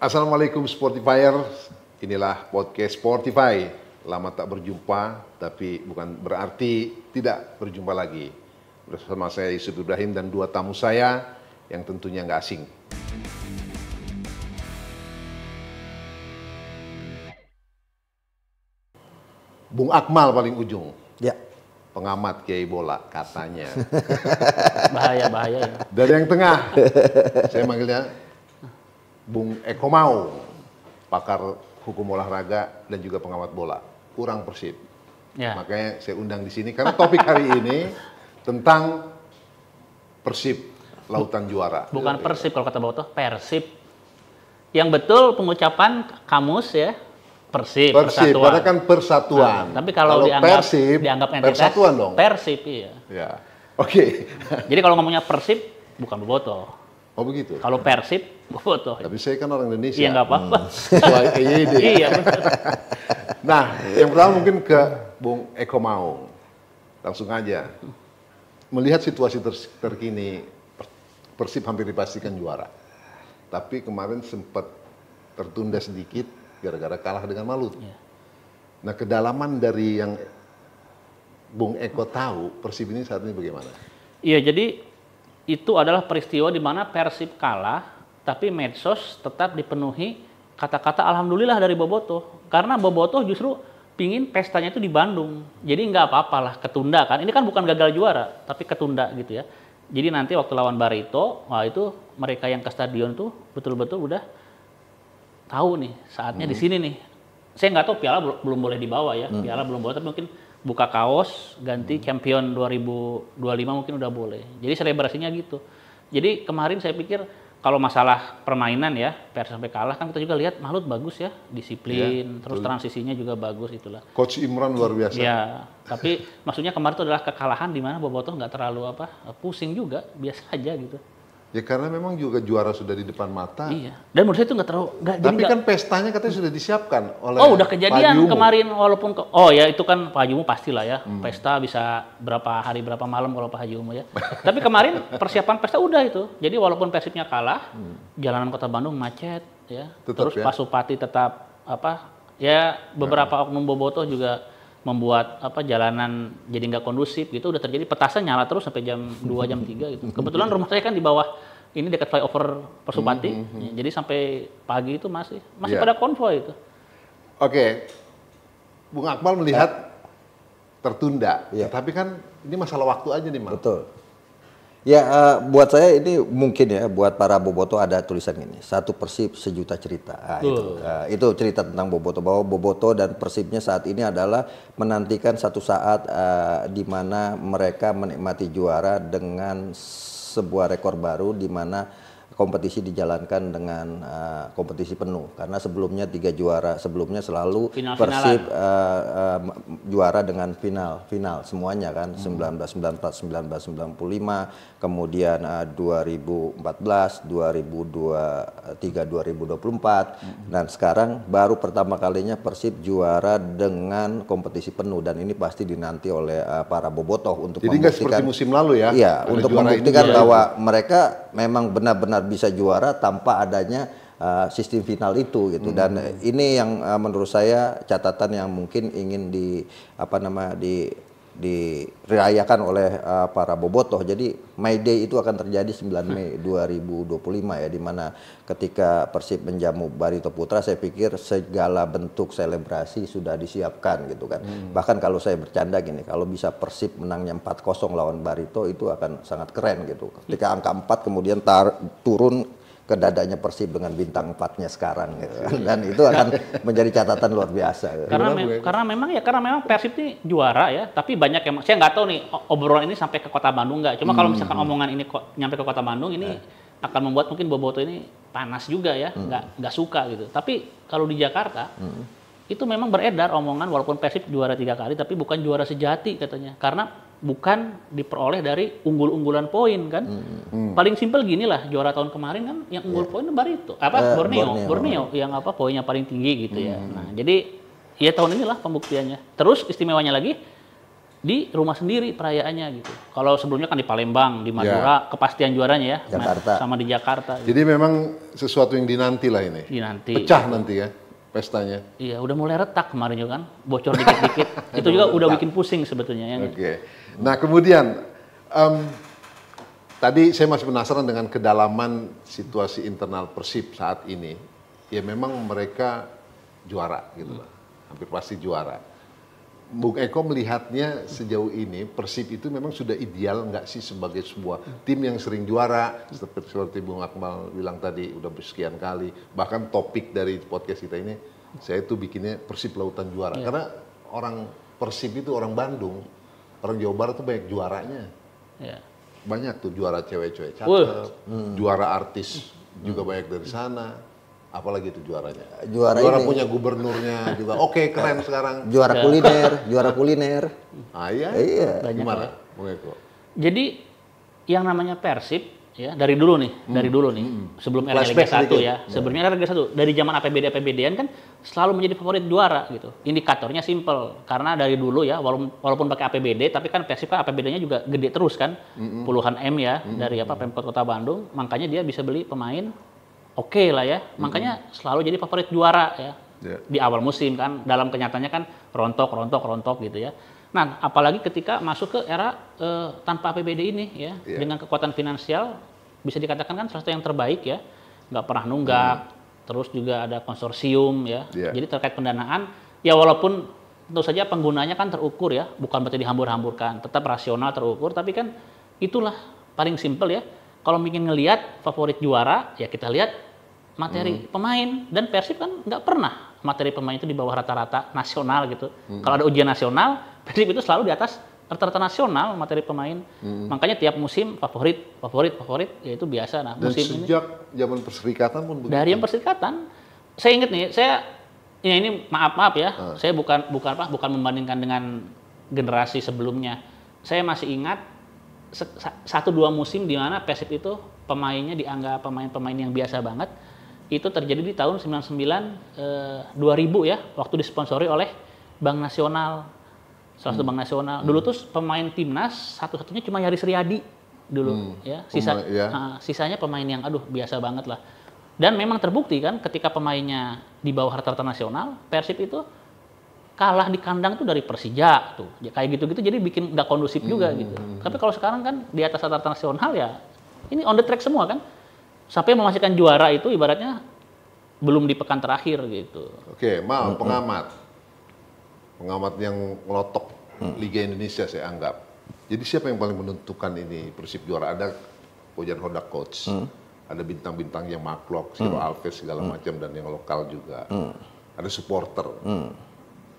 Assalamualaikum Sportifier, inilah podcast Sportify. Lama tak berjumpa, tapi bukan berarti tidak berjumpa lagi. Bersama saya Yusuf Ibrahim dan dua tamu saya yang tentunya nggak asing. Bung Akmal paling ujung. Ya. Pengamat kiai bola katanya. Bahaya ya. Dari yang tengah, saya manggilnya Bung Eko Mau, pakar hukum olahraga dan juga pengamat bola. Kurang Persib. Ya. Makanya saya undang di sini karena topik hari ini tentang Persib Lautan Juara. Bukan Persib kalau kata Bobotoh, Persib. Yang betul pengucapan kamus ya, Persib, Persib, persatuan. padahal kan persatuan. Nah, tapi kalau dianggap Persib, dianggap entitas, persatuan dong. Persib iya. Ya, oke. Jadi kalau ngomongnya Persib bukan Bobotoh. Oh begitu. Kalau Persib Bobotoh. Tapi saya kan orang Indonesia. Iya nggak apa-apa. Sesuai EYD. Iya benar. Nah, yang pertama mungkin ke Bung Eko Mau. Langsung aja. Melihat situasi terkini, Persib hampir dipastikan juara. Tapi kemarin sempat tertunda sedikit gara-gara kalah dengan Malut. Ya. Nah, kedalaman dari yang Bung Eko tahu, Persib ini saat ini bagaimana? Iya, jadi itu adalah peristiwa di mana Persib kalah, tapi medsos tetap dipenuhi kata-kata alhamdulillah dari Bobotoh. Karena Bobotoh justru pingin pestanya itu di Bandung. Jadi nggak apa-apalah, ketunda kan. Ini kan bukan gagal juara, tapi ketunda gitu ya. Jadi nanti waktu lawan Barito, wah itu mereka yang ke stadion tuh betul-betul udah tahu nih saatnya di sini nih. Saya nggak tahu piala belum boleh dibawa ya. Piala belum boleh, tapi mungkin buka kaos ganti champion 2025 mungkin udah boleh. Jadi selebrasinya gitu. Jadi kemarin saya pikir kalau masalah permainan ya, Persib sampai kalah kan kita juga lihat Malut bagus ya, disiplin, terus transisinya juga bagus itulah. Coach Imran luar biasa. Ya, tapi maksudnya kemarin itu adalah kekalahan di mana Bobotoh nggak terlalu pusing juga, biasa aja gitu. Ya karena memang juga juara sudah di depan mata. Iya. Dan menurut saya itu nggak terlalu. Tapi kan pestanya katanya sudah disiapkan oleh. Oh udah kejadian Pak Jumu. kemarin walaupun oh ya itu kan Pak Jumu pastilah ya. Pesta bisa berapa hari berapa malam kalau Pak Jumu ya. Tapi kemarin persiapan pesta udah itu. Jadi walaupun Persibnya kalah, jalanan Kota Bandung macet ya. Tetap Terus ya? Pak Supati tetap ya beberapa oknum Bobotoh juga membuat jalanan jadi nggak kondusif gitu. Udah terjadi petasan nyala terus sampai jam 2 jam 3 gitu. Kebetulan rumah saya kan di bawah ini dekat flyover Persupati. Jadi sampai pagi itu masih pada konvoy itu. Oke. Bung Akmal melihat tertunda. Tapi kan ini masalah waktu aja nih, Mas. Betul. Ya, buat saya ini mungkin ya, buat para Bobotoh ada tulisan ini, satu Persib sejuta cerita. Itu cerita tentang Bobotoh, bahwa Bobotoh dan Persibnya saat ini adalah menantikan satu saat di mana mereka menikmati juara dengan sebuah rekor baru di mana kompetisi dijalankan dengan kompetisi penuh, karena sebelumnya 3 juara sebelumnya selalu Persib juara dengan final semuanya kan. 1994, 1995, kemudian 2014, 2023, 2024 dan sekarang baru pertama kalinya Persib juara dengan kompetisi penuh, dan ini pasti dinanti oleh para Bobotoh untuk jadi nggak seperti musim lalu ya? Iya, untuk membuktikan bahwa mereka memang benar-benar bisa juara tanpa adanya sistem final itu gitu. Dan ini yang menurut saya catatan yang mungkin ingin dirayakan oleh para Bobotoh. Jadi May Day itu akan terjadi 9 Mei 2025 ya, di mana ketika Persib menjamu Barito Putra, saya pikir segala bentuk selebrasi sudah disiapkan gitu kan. Bahkan kalau saya bercanda gini, kalau bisa Persib menangnya 4-0 lawan Barito itu akan sangat keren gitu. Ketika angka 4 kemudian turun ke dadanya Persib dengan bintang 4-nya sekarang gitu. Dan itu akan menjadi catatan luar biasa. Karena memang Persib ini juara ya, tapi banyak yang saya nggak tahu nih obrolan ini sampai ke Kota Bandung nggak. Cuma kalau misalkan omongan ini nyampe ke Kota Bandung ini akan membuat mungkin Bobotoh ini panas juga ya, nggak suka gitu. Tapi kalau di Jakarta itu memang beredar omongan walaupun Persib juara 3 kali tapi bukan juara sejati katanya, karena bukan diperoleh dari unggul-unggulan poin kan. Paling simpel gini lah, juara tahun kemarin kan yang unggul poin Barito, Borneo yang poinnya paling tinggi gitu ya. Nah, jadi ya tahun inilah pembuktiannya. Terus istimewanya lagi di rumah sendiri perayaannya gitu. Kalau sebelumnya kan di Palembang, di Madura, kepastian juaranya ya, Jakarta. sama di Jakarta. Jadi memang sesuatu yang dinanti lah ini. Dinanti. Pecah nanti ya pestanya. Iya, udah mulai retak kemarin juga kan, bocor dikit-dikit. Itu juga udah bikin pusing sebetulnya ya. Oke. Nah kemudian tadi saya masih penasaran dengan kedalaman situasi internal Persib saat ini. Ya memang mereka juara gitu lah, hampir pasti juara. Bung Eko melihatnya sejauh ini Persib itu memang sudah ideal nggak sih sebagai sebuah tim yang sering juara seperti Bung Akmal bilang tadi udah sekian kali, bahkan topik dari podcast kita ini saya itu bikinnya Persib Lautan Juara karena orang Persib itu orang Bandung, orang Jawa Barat tuh banyak juaranya, banyak tuh juara cewek-cewek cakep, juara artis juga banyak dari sana. Apalagi itu juaranya? Juara ini. Punya gubernurnya juga. Oke, keren sekarang. Juara kuliner. Ah iya? Gimana, Bung Eko? Jadi yang namanya Persib ya dari dulu nih, sebelum era Liga 1 ya. Sebelumnya era Liga 1, dari zaman APBD-an kan selalu menjadi favorit juara gitu. Indikatornya simple karena dari dulu ya walaupun pakai APBD tapi kan Persib kan APBD-nya juga gede terus kan. Puluhan M ya dari Pemkot Kota Bandung, makanya dia bisa beli pemain oke lah ya, makanya selalu jadi favorit juara ya di awal musim kan, dalam kenyataannya kan rontok gitu ya. Nah, apalagi ketika masuk ke era tanpa APBD ini ya, dengan kekuatan finansial bisa dikatakan kan salah satu yang terbaik ya, nggak pernah nunggak, terus juga ada konsorsium ya, jadi terkait pendanaan ya walaupun tentu saja penggunanya kan terukur ya, bukan berarti dihambur-hamburkan, tetap rasional terukur, tapi kan itulah paling simpel ya. Kalau ingin ngelihat favorit juara, ya kita lihat materi pemain. Dan Persib kan nggak pernah materi pemain itu di bawah rata-rata nasional gitu. Kalau ada ujian nasional, Persib itu selalu di atas rata-rata nasional materi pemain. Makanya tiap musim favorit, ya itu biasa. Nah, dan musim sejak zaman Perserikatan pun begitu. Dari yang Perserikatan, saya ingat nih, ini maaf ya, saya bukan membandingkan dengan generasi sebelumnya. Saya masih ingat 1-2 musim di mana Persib itu pemainnya dianggap pemain-pemain yang biasa banget. Itu terjadi di tahun 99 2000 ya, waktu disponsori oleh Bank Nasional. Salah satu Bank Nasional. Dulu tuh pemain timnas satu-satunya cuma Yaris Riyadi dulu ya. Sisanya pemain yang biasa banget lah. Dan memang terbukti kan ketika pemainnya di bawah rata-rata nasional, Persib itu kalah di kandang tuh dari Persija tuh, ya, kayak gitu-gitu jadi bikin nggak kondusif juga gitu. Tapi kalau sekarang kan di atas rata-rata nasional ya, ini on the track semua kan, sampai memastikan juara itu ibaratnya belum di pekan terakhir gitu. Oke, Mal, pengamat yang ngelotok Liga Indonesia saya anggap. Jadi siapa yang paling menentukan ini Persib juara? Ada Bojan Hodak coach, ada bintang-bintang yang maklok, Siro Alves segala macam dan yang lokal juga, ada supporter.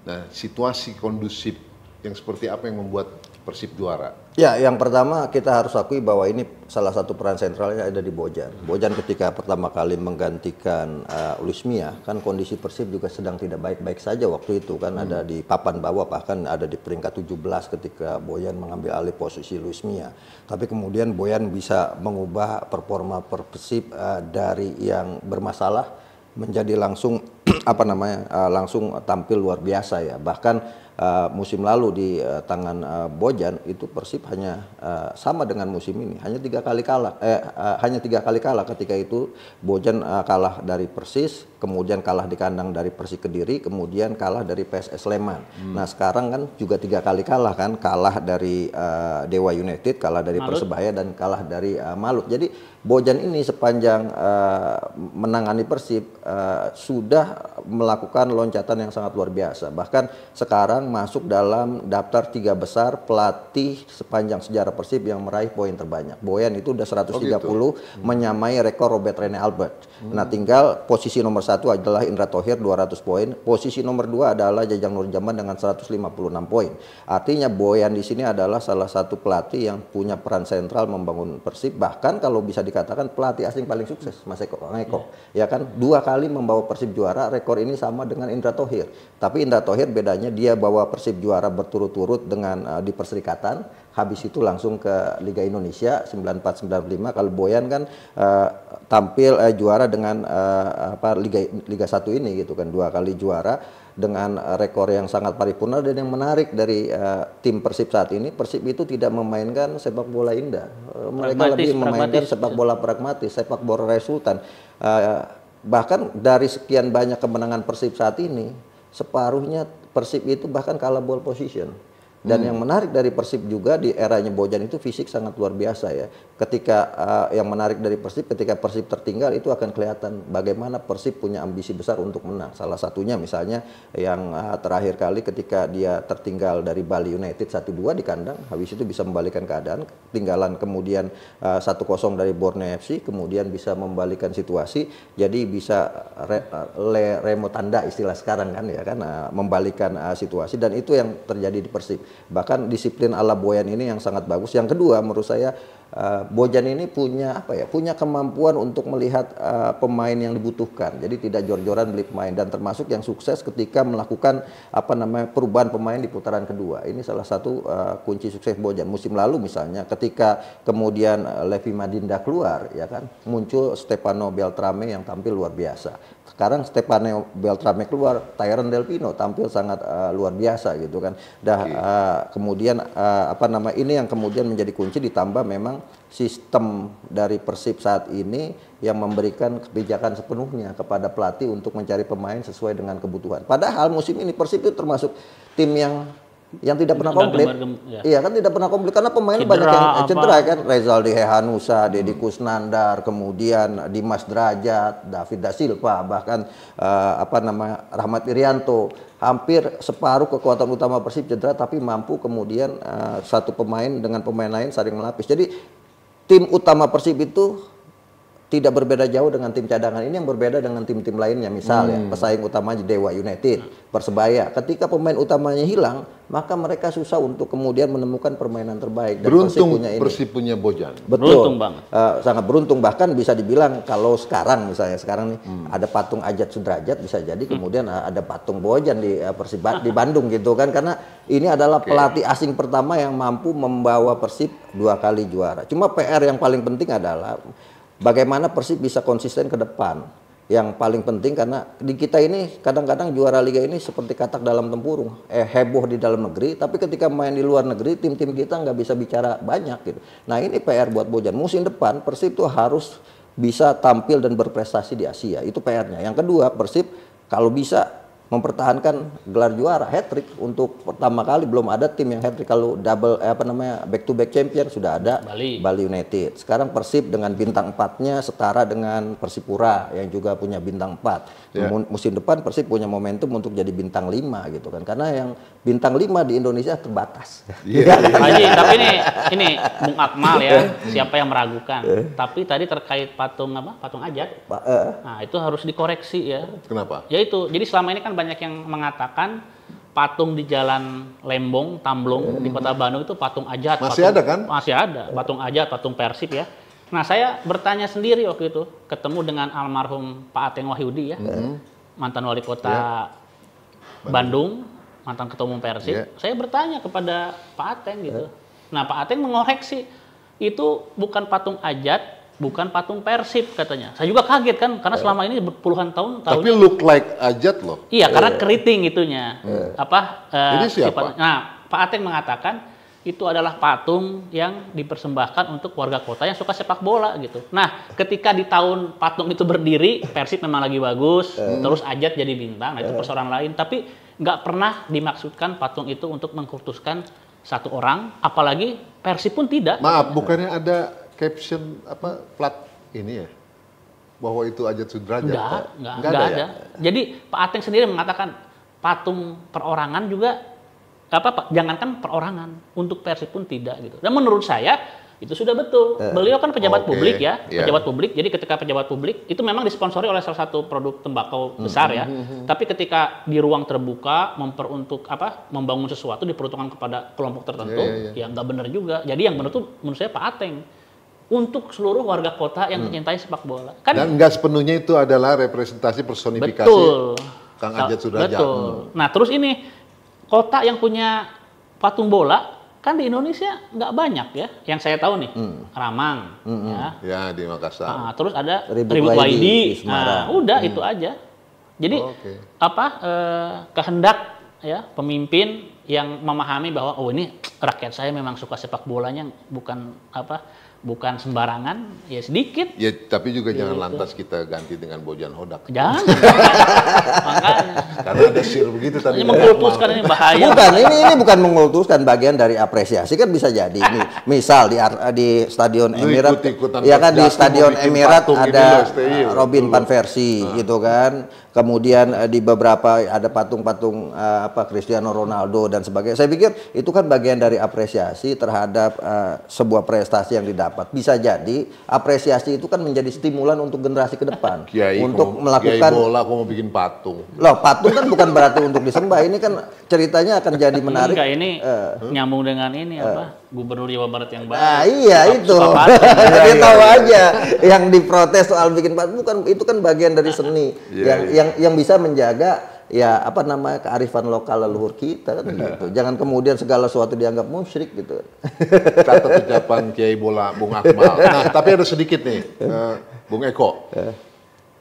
Nah, situasi kondusif yang seperti apa yang membuat Persib juara? Ya, yang pertama kita harus akui bahwa ini salah satu peran sentralnya ada di Bojan. Bojan ketika pertama kali menggantikan Luis Mia, kan kondisi Persib juga sedang tidak baik-baik saja waktu itu kan, ada di papan bawah, bahkan ada di peringkat 17 ketika Bojan mengambil alih posisi Luis Mia. Tapi kemudian Bojan bisa mengubah performa Persib dari yang bermasalah menjadi langsung langsung tampil luar biasa ya. Bahkan musim lalu di tangan Bojan itu Persib hanya sama dengan musim ini, hanya 3 kali kalah. Hanya 3 kali kalah. Ketika itu Bojan kalah dari Persis, kemudian kalah di kandang dari Persik Kediri, kemudian kalah dari PSS Sleman. Nah sekarang kan juga 3 kali kalah kan, kalah dari Dewa United, kalah dari Persebaya dan kalah dari Malut. Jadi Bojan ini sepanjang menangani Persib sudah melakukan loncatan yang sangat luar biasa. Bahkan sekarang masuk dalam daftar 3 besar pelatih sepanjang sejarah Persib yang meraih poin terbanyak. Bojan itu udah 130 menyamai rekor Robert Rene Albert. Nah tinggal posisi nomor 1 adalah Indra Thohir 200 poin. Posisi nomor 2 adalah Jajang Nurjaman dengan 156 poin. Artinya Bojan di sini adalah salah satu pelatih yang punya peran sentral membangun Persib. Bahkan kalau bisa dikatakan pelatih asing paling sukses, Mas Eko. Ya kan 2 kali membawa Persib juara, rekor ini sama dengan Indra Thohir. Tapi Indra Thohir bedanya dia bawa membawa Persib juara berturut-turut dengan di Perserikatan, habis itu langsung ke Liga Indonesia 94-95. Kalau Boyan kan tampil juara dengan Liga 1 ini gitu kan, 2 kali juara dengan rekor yang sangat paripurna. Dan yang menarik dari tim Persib saat ini, Persib itu tidak memainkan sepak bola indah. Mereka lebih memainkan sepak bola pragmatis, sepak bola resultan. Bahkan dari sekian banyak kemenangan Persib saat ini, separuhnya Persib itu bahkan kalah ball position. Dan yang menarik dari Persib juga di eranya Bojan itu fisik sangat luar biasa ya. Ketika yang menarik dari Persib, ketika Persib tertinggal itu akan kelihatan bagaimana Persib punya ambisi besar untuk menang. Salah satunya misalnya yang terakhir kali ketika dia tertinggal dari Bali United 1-2 di kandang, habis itu bisa membalikan keadaan, tinggalan kemudian 1-0 dari Borneo FC, kemudian bisa membalikan situasi, jadi bisa remontanda istilah sekarang kan ya kan, membalikan situasi, dan itu yang terjadi di Persib. Bahkan disiplin ala Boyan ini yang sangat bagus. Yang kedua menurut saya Bojan ini punya punya kemampuan untuk melihat pemain yang dibutuhkan. Jadi tidak jor-joran beli pemain, dan termasuk yang sukses ketika melakukan perubahan pemain di putaran kedua. Ini salah satu kunci sukses Bojan. Musim lalu misalnya ketika kemudian Levi Madinda keluar ya kan, muncul Stefano Beltrame yang tampil luar biasa. Sekarang Stefano Beltrame keluar, Tyron Del Pino tampil sangat luar biasa gitu kan. Kemudian ini yang kemudian menjadi kunci, ditambah memang sistem dari Persib saat ini yang memberikan kebijakan sepenuhnya kepada pelatih untuk mencari pemain sesuai dengan kebutuhan. Padahal musim ini Persib itu termasuk tim yang tidak pernah komplit. Iya kan, tidak pernah komplit karena pemainnya banyak yang cedera kan. Rezaldi Hehanusa, Deddy Kusnandar, kemudian Dimas Derajat, David Da Silva, bahkan Rahmat Irianto. Hampir separuh kekuatan utama Persib cedera, tapi mampu kemudian satu pemain dengan pemain lain saling melapis. Jadi tim utama Persib itu tidak berbeda jauh dengan tim cadangan. Ini yang berbeda dengan tim-tim lainnya. Misalnya pesaing utamanya Dewa United, Persebaya. Ketika pemain utamanya hilang, maka mereka susah untuk kemudian menemukan permainan terbaik. Dan beruntung Persib punya Bojan. Betul. Beruntung banget. Sangat beruntung. Bahkan bisa dibilang kalau sekarang misalnya nih ada patung Ajat Sudrajat, bisa jadi kemudian ada patung Bojan di Persib di Bandung gitu kan. Karena ini adalah pelatih asing pertama yang mampu membawa Persib 2 kali juara. Cuma PR yang paling penting adalah bagaimana Persib bisa konsisten ke depan. Yang paling penting karena di kita ini kadang-kadang juara liga ini seperti katak dalam tempurung. Heboh di dalam negeri, tapi ketika main di luar negeri tim-tim kita nggak bisa bicara banyak gitu. Nah ini PR buat Bojan. Musim depan Persib tuh harus bisa tampil dan berprestasi di Asia. Itu PR-nya. Yang kedua, Persib kalau bisa mempertahankan gelar juara, hat-trick. Untuk pertama kali belum ada tim yang hat-trick. Kalau double back to back champion sudah ada Bali United. Sekarang Persib dengan bintang 4-nya setara dengan Persipura yang juga punya bintang 4. Musim depan Persib punya momentum untuk jadi bintang 5 gitu kan. Karena yang bintang 5 di Indonesia terbatas. Haji, tapi ini Bung Akmal ya, siapa yang meragukan. Tapi tadi terkait patung Ajat. Nah, itu harus dikoreksi ya. Kenapa? Ya itu. Jadi selama ini kan banyak yang mengatakan patung di Jalan Lembong, Tamblong di Kota Bandung itu patung Ajat. Masih ada kan? Masih ada, patung Ajat, patung Persib ya. Nah, saya bertanya sendiri waktu itu, ketemu dengan almarhum Pak Ateng Wahyudi ya, mantan wali kota Bandung, mantan ketua umum Persib. Saya bertanya kepada Pak Ateng gitu. Nah, Pak Ateng mengoreksi, itu bukan patung Ajat, bukan patung Persib katanya. Saya juga kaget kan, karena selama ini puluhan tahun. Tapi look like Ajat loh. Iya, karena keriting itunya. Ini siapa? Nah, Pak Ateng mengatakan itu adalah patung yang dipersembahkan untuk warga kota yang suka sepak bola gitu. Nah, ketika di tahun patung itu berdiri, Persib memang lagi bagus, terus Ajat jadi bintang, nah itu persoalan lain. Tapi nggak pernah dimaksudkan patung itu untuk mengkultuskan satu orang, apalagi Persib pun tidak. Maaf, bukannya ada caption plat ini ya? Bahwa itu Ajat Sudrajat? Nggak ada. Jadi Pak Ateng sendiri mengatakan patung perorangan juga jangankan perorangan, untuk Persib pun tidak gitu. Dan menurut saya itu sudah betul. Beliau kan pejabat publik ya, pejabat publik. Jadi ketika pejabat publik itu memang disponsori oleh salah satu produk tembakau besar ya. Tapi ketika di ruang terbuka membangun sesuatu diperuntukkan kepada kelompok tertentu, ya nggak benar juga. Jadi yang benar tuh menurut saya Pak Ateng. Untuk seluruh warga kota yang mencintai sepak bola. Kan dan nggak sepenuhnya itu adalah representasi personifikasi Kang Ajat Sudrajat. Betul. Nah terus ini kota yang punya patung bola kan di Indonesia nggak banyak ya. Yang saya tahu nih, Ramang, ya. Ya, di Makassar. Nah, terus ada Ribut Ribut Waidi Waidi. di Semarang. Nah, udah itu aja. Jadi Oke. kehendak ya pemimpin yang memahami bahwa oh ini rakyat saya memang suka sepak bolanya bukan sembarangan, ya sedikit. Ya, tapi juga jangan lantas kita ganti dengan Bojan Hodak. Jangan. Makanya. Karena ada sir begitu tadi. Ini mengkultuskan ini bahaya. Bukan, ini bukan mengultuskan, bagian dari apresiasi kan bisa jadi. Misal di Stadion Lu Emirat, ikut-ikutan ya kan di Justin Stadion mau bikin Emirat patung ini ada loh, STI loh. Robin van Persie gitu kan. Kemudian di beberapa ada patung-patung Cristiano Ronaldo dan sebagainya. Saya pikir itu kan bagian dari apresiasi terhadap sebuah prestasi yang didapat. Bisa jadi apresiasi itu kan menjadi stimulan untuk generasi ke depan untuk melakukan Kiai bola kok mau bikin patung. loh, patung kan bukan berarti untuk disembah. Ini kan ceritanya akan jadi menarik. Enggak, ini nyambung dengan ini Gubernur Jawa Barat yang baru. Ah, iya itu. Suka patung. Dia tahu aja yang diprotes soal bikin patung bukan, itu kan bagian dari seni yang bisa menjaga kearifan lokal leluhur kita kan gitu. Jangan kemudian segala sesuatu dianggap musyrik gitu. Kata ucapan Kiai bola Bung Akmal. Nah, tapi ada sedikit nih, Bung Eko.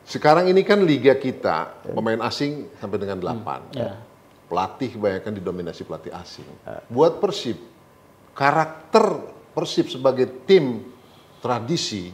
Sekarang ini kan liga kita pemain asing sampai dengan 8. Pelatih kebanyakan didominasi pelatih asing. Buat Persib, karakter Persib sebagai tim tradisi,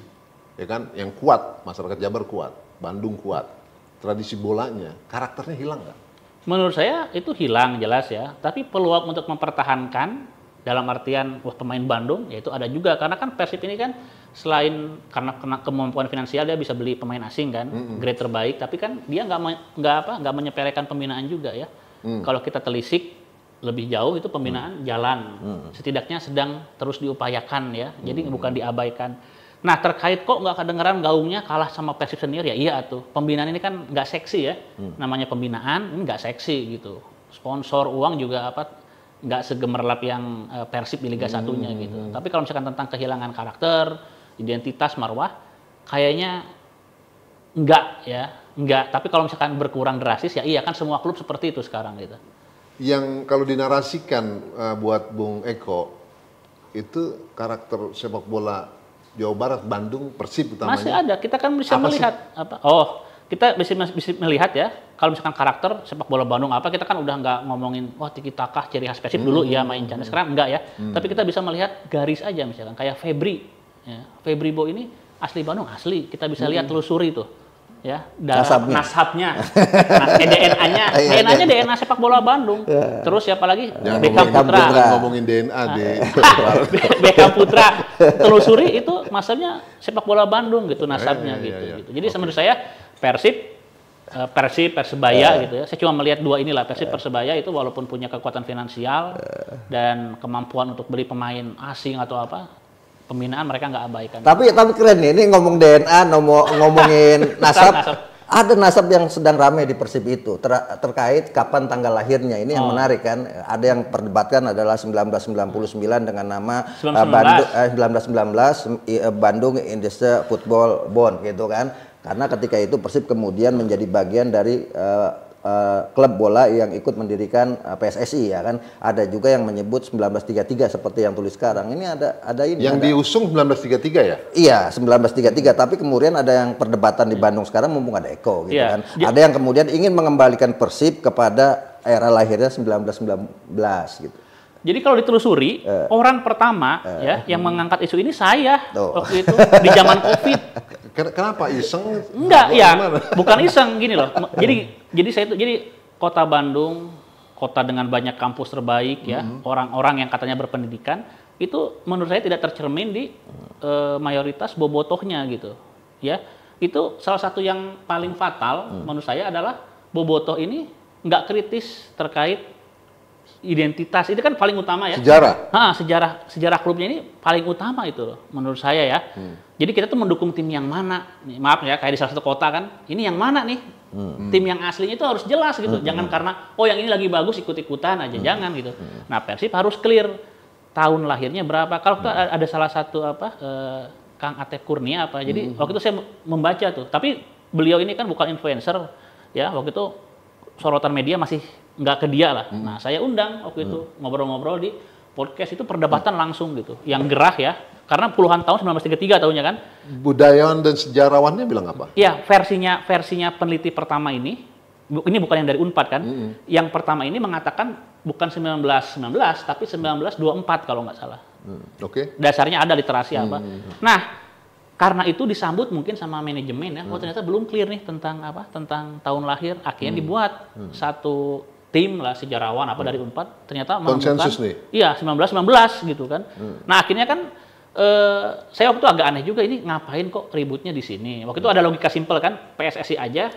ya kan, yang kuat, masyarakat Jabar kuat, Bandung kuat. Tradisi bolanya, karakternya hilang nggak? Menurut saya itu hilang jelas ya, tapi peluang untuk mempertahankan dalam artian pemain Bandung yaitu ada juga karena kan Persib ini kan selain karena kemampuan finansial dia bisa beli pemain asing kan, grade terbaik, tapi kan dia nggak menyepelekan pembinaan juga ya. Kalau kita telisik lebih jauh itu pembinaan jalan, setidaknya sedang terus diupayakan ya, jadi bukan diabaikan. Nah terkait kok nggak kedengeran gaungnya kalah sama Persib sendiri ya, iya tuh pembinaan ini kan nggak seksi ya, namanya pembinaan ini nggak seksi gitu, sponsor uang juga nggak segemerlap yang Persib di Liga Satunya gitu. Tapi kalau misalkan tentang kehilangan karakter, identitas, marwah, kayaknya enggak. Tapi kalau misalkan berkurang drastis ya iya kan semua klub seperti itu sekarang gitu. Yang kalau dinarasikan buat Bung Eko itu karakter sepak bola Jawa Barat, Bandung, Persib utamanya. Masih ada, kita kan bisa melihat kita bisa melihat ya. Kalau misalkan karakter sepak bola Bandung kita kan udah nggak ngomongin tiki taka ciri khas Persib dulu ya main chance, sekarang enggak ya. Tapi kita bisa melihat garis aja misalkan kayak Febri, ya. Febri Bo ini asli Bandung, asli. Kita bisa lihat telusuri tuh. Ya, nasabnya, DNA-nya DNA sepak bola Bandung. Terus siapa lagi? Beckham Putra. Ngomongin DNA di Beckham Putra. Telusuri itu masanya sepak bola Bandung gitu nasabnya gitu. Jadi menurut saya Persebaya gitu ya. Saya cuma melihat dua inilah, Persib Persebaya itu walaupun punya kekuatan finansial dan kemampuan untuk beli pemain asing atau pembinaan mereka nggak abaikan. Tapi keren nih, ini ngomong DNA, ngomongin nasab. Ada nasab yang sedang ramai di Persib itu terkait kapan tanggal lahirnya. Ini yang menarik kan. Ada yang perdebatkan adalah 1999 dengan nama 1919 Bandung Industri Football Bond gitu kan. Karena ketika itu Persib kemudian menjadi bagian dari klub bola yang ikut mendirikan PSSI ya kan. Ada juga yang menyebut 1933 seperti yang tulis sekarang. Ini ada ini. Yang diusung 1933 ya? Iya, 1933. Tapi kemudian ada yang perdebatan di Bandung sekarang mumpung ada Eko gitu kan. Ada yang kemudian ingin mengembalikan Persib kepada era lahirnya 1919 gitu. Jadi kalau ditelusuri, orang pertama yang mengangkat isu ini saya waktu itu di zaman Covid. Kenapa iseng? Enggak, ya, bukan iseng gini loh. Jadi kota Bandung, kota dengan banyak kampus terbaik ya, orang-orang yang katanya berpendidikan, itu menurut saya tidak tercermin di mayoritas bobotohnya gitu. Ya, itu salah satu yang paling fatal menurut saya adalah bobotoh ini nggak kritis terkait identitas. Itu kan paling utama ya. Sejarah klubnya ini paling utama itu loh, menurut saya ya. Jadi kita tuh mendukung tim yang mana? Nih, maaf ya, kayak di salah satu kota kan, ini yang mana nih? Tim yang aslinya itu harus jelas gitu. Jangan karena yang ini lagi bagus ikut-ikutan aja, jangan gitu. Nah, Persib harus clear tahun lahirnya berapa. Kalau ada salah satu Kang Atep Kurnia Jadi waktu itu saya membaca tuh. Tapi beliau ini kan bukan influencer ya. Waktu itu sorotan media masih nggak ke dia lah. Nah, saya undang waktu itu ngobrol-ngobrol di podcast itu perdebatan langsung gitu. Yang gerah ya, karena puluhan tahun 1933 tahunnya kan. Budayawan dan sejarawannya bilang apa? Iya, versinya peneliti pertama ini bukan yang dari Unpad kan. Yang pertama ini mengatakan bukan 1919 tapi 1924 kalau nggak salah. Oke. Dasarnya ada literasi apa. Nah, karena itu disambut mungkin sama manajemen ya, ternyata belum clear nih tentang tentang tahun lahir. Akhirnya dibuat satu tim lah sejarawan dari Unpad, ternyata konsensus nih. Iya, 1919 gitu kan. Nah, akhirnya kan saya waktu itu agak aneh juga, ini ngapain kok ributnya di sini. Waktu itu ada logika simpel kan, PSSI aja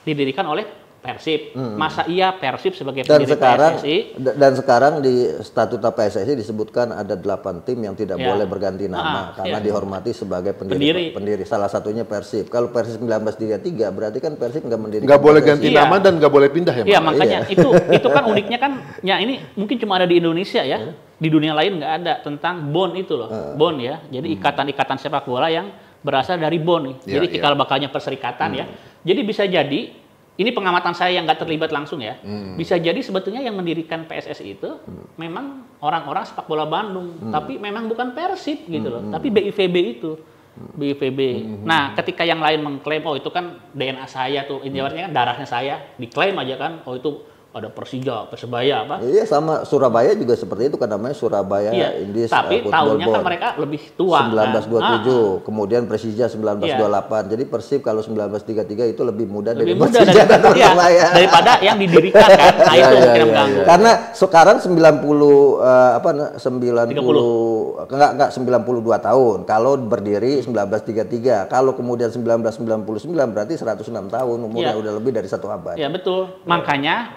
didirikan oleh Persib. Masa iya Persib sebagai pendiri PSSI? Dan sekarang di statuta PSSI disebutkan ada 8 tim yang tidak boleh berganti nama karena dihormati sebagai pendiri. Salah satunya Persib. Kalau Persib 1933 berarti kan Persib nggak mendirikan. Nggak boleh ganti nama dan nggak boleh pindah ya? Iya, makanya itu kan uniknya kan. Ya ini mungkin cuma ada di Indonesia ya. Di dunia lain nggak ada tentang BON itu loh. BON ya. Jadi ikatan-ikatan sepak bola yang berasal dari BON nih. Jadi cikal bakalnya perserikatan ya. Jadi bisa jadi ini pengamatan saya yang nggak terlibat langsung ya. Bisa jadi sebetulnya yang mendirikan PSSI itu memang orang-orang sepak bola Bandung, tapi memang bukan Persib gitu loh, tapi BIVB itu. BIVB. Nah, ketika yang lain mengklaim, oh itu kan DNA saya tuh, intinya kan darahnya saya, diklaim aja kan, oh itu ada Persija, Persebaya apa? Iya, sama Surabaya juga seperti itu kan, namanya Surabaya Indies tapi tahunnya kan mereka lebih tua 1927, kan? Kemudian Persija 1928. Jadi Persib kalau 1933 itu lebih muda dari Persija dan Surabaya. Daripada yang didirikan kan. Nah, itu mungkin mengganggu. Karena sekarang 92 tahun kalau berdiri 1933. Kalau kemudian 1999 berarti 106 tahun, umurnya udah lebih dari 1 abad. Iya, betul. Makanya